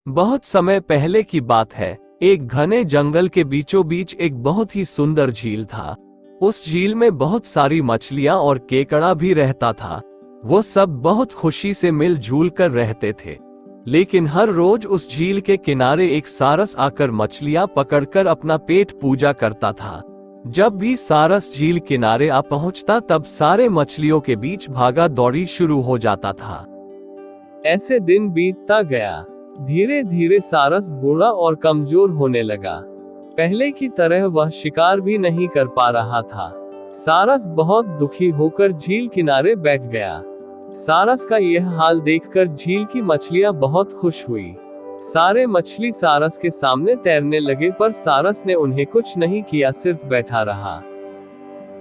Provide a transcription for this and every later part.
बहुत समय पहले की बात है। एक घने जंगल के बीचों बीच एक बहुत ही सुंदर झील था। उस झील में बहुत सारी मछलियां और केकड़ा भी रहता था। वो सब बहुत खुशी से मिलजुल कर रहते थे। लेकिन हर रोज उस झील के किनारे एक सारस आकर मछलियां पकड़कर अपना पेट पूजा करता था। जब भी सारस झील किनारे आ पहुंचता तब सारे मछलियों के बीच भागा दौड़ी शुरू हो जाता था। ऐसे दिन बीतता गया। धीरे धीरे सारस बूढ़ा और कमजोर होने लगा। पहले की तरह वह शिकार भी नहीं कर पा रहा था। सारस बहुत दुखी होकर झील किनारे बैठ गया। सारस का यह हाल देखकर झील की मछलियां बहुत खुश हुई। सारे मछली सारस के सामने तैरने लगे, पर सारस ने उन्हें कुछ नहीं किया, सिर्फ बैठा रहा।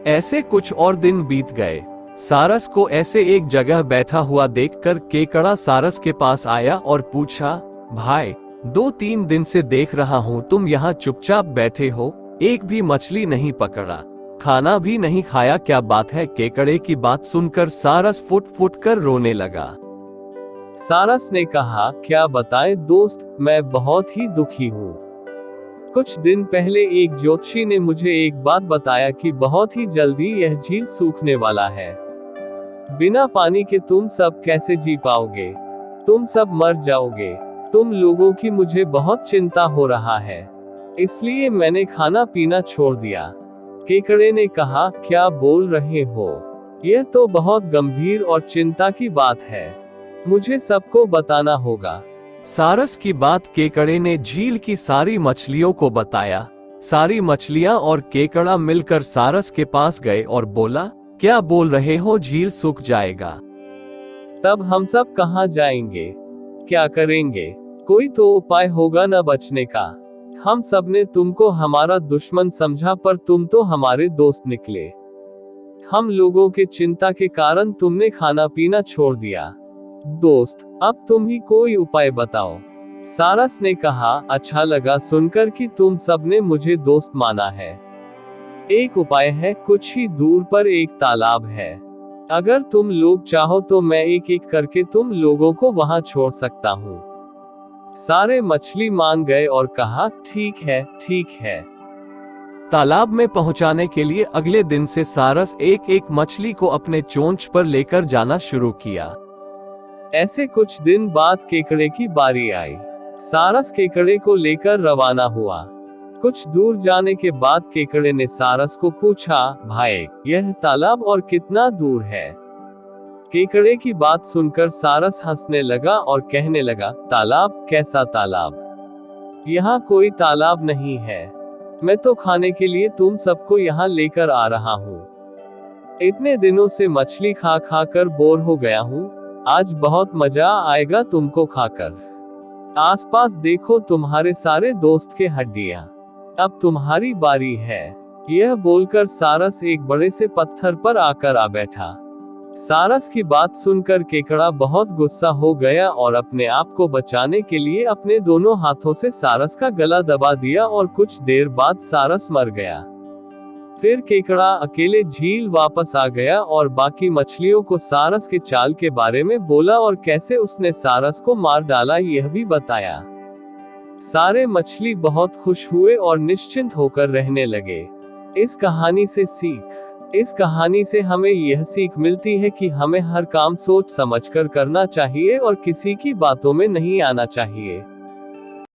ऐसे कुछ और दिन बीत गए। सारस को ऐसे एक जगह बैठा हुआ देखकर केकड़ा सारस के पास आया और पूछा, भाई, 2-3 दिन से देख रहा हूँ तुम यहाँ चुपचाप बैठे हो, एक भी मछली नहीं पकड़ा, खाना भी नहीं खाया, क्या बात है? केकड़े की बात सुनकर सारस फुट फुट कर रोने लगा। सारस ने कहा, क्या बताएं दोस्त, मैं बहुत ही दुखी हूँ। कुछ दिन पहले एक ज्योतिषी ने मुझे एक बात बताया कि बहुत ही जल्दी यह झील सूखने वाला है। बिना पानी के तुम सब कैसे जी पाओगे? तुम सब मर जाओगे। तुम लोगों की मुझे बहुत चिंता हो रहा है, इसलिए मैंने खाना पीना छोड़ दिया। केकड़े ने कहा, क्या बोल रहे हो? यह तो बहुत गंभीर और चिंता की बात है, मुझे सबको बताना होगा। सारस की बात केकड़े ने झील की सारी मछलियों को बताया। सारी मछलियां और केकड़ा मिलकर सारस के पास गए और बोला, क्या बोल रहे हो, झील सूख जाएगा? तब हम सब कहाँ जाएंगे? क्या करेंगे? कोई तो उपाय होगा न बचने का। हम सब ने तुमको हमारा दुश्मन समझा, पर तुम तो हमारे दोस्त निकले। हम लोगों के चिंता के कारण तुमने खाना पीना छोड़ दिया। दोस्त, अब तुम ही कोई उपाय बताओ। सारस ने कहा, अच्छा लगा सुनकर कि तुम सब ने मुझे दोस्त माना है। एक उपाय है, कुछ ही दूर पर एक तालाब है। अगर तुम लोग चाहो तो मैं एक एक करके तुम लोगों को वहां छोड़ सकता हूँ। सारे मछली मान गए और कहा, ठीक है, ठीक है। तालाब में पहुंचाने के लिए अगले दिन से सारस एक एक मछली को अपने चोंच पर लेकर जाना शुरू किया। ऐसे कुछ दिन बाद केकड़े की बारी आई। सारस केकड़े को लेकर रवाना हुआ। कुछ दूर जाने के बाद केकड़े ने सारस को पूछा, भाई, यह तालाब और कितना दूर है? केकड़े की बात सुनकर सारस हंसने लगा और कहने लगा, तालाब? कैसा तालाब? यहाँ कोई तालाब नहीं है। मैं तो खाने के लिए तुम सबको यहाँ लेकर आ रहा हूँ। इतने दिनों से मछली खा खा कर बोर हो गया हूँ। आज बहुत मजा आएगा तुमको खाकर। आसपास देखो, तुम्हारे सारे दोस्त के हड्डियां। अब तुम्हारी बारी है। यह बोलकर सारस एक बड़े से पत्थर पर आकर आ बैठा। सारस की बात सुनकर केकड़ा बहुत गुस्सा हो गया और अपने आप को बचाने के लिए अपने दोनों हाथों से सारस का गला दबा दिया और कुछ देर बाद सारस मर गया। फिर केकड़ा अकेले झील वापस आ गया और बाकी मछलियों को सारस के चाल के बारे में बोला और कैसे उसने सारस को मार डाला यह भी बताया। सारे मछली बहुत खुश हुए और निश्चिंत होकर रहने लगे। इस कहानी से सीख। इस कहानी से हमें यह सीख मिलती है कि हमें हर काम सोच समझकर करना चाहिए और किसी की बातों में नहीं आना चाहिए।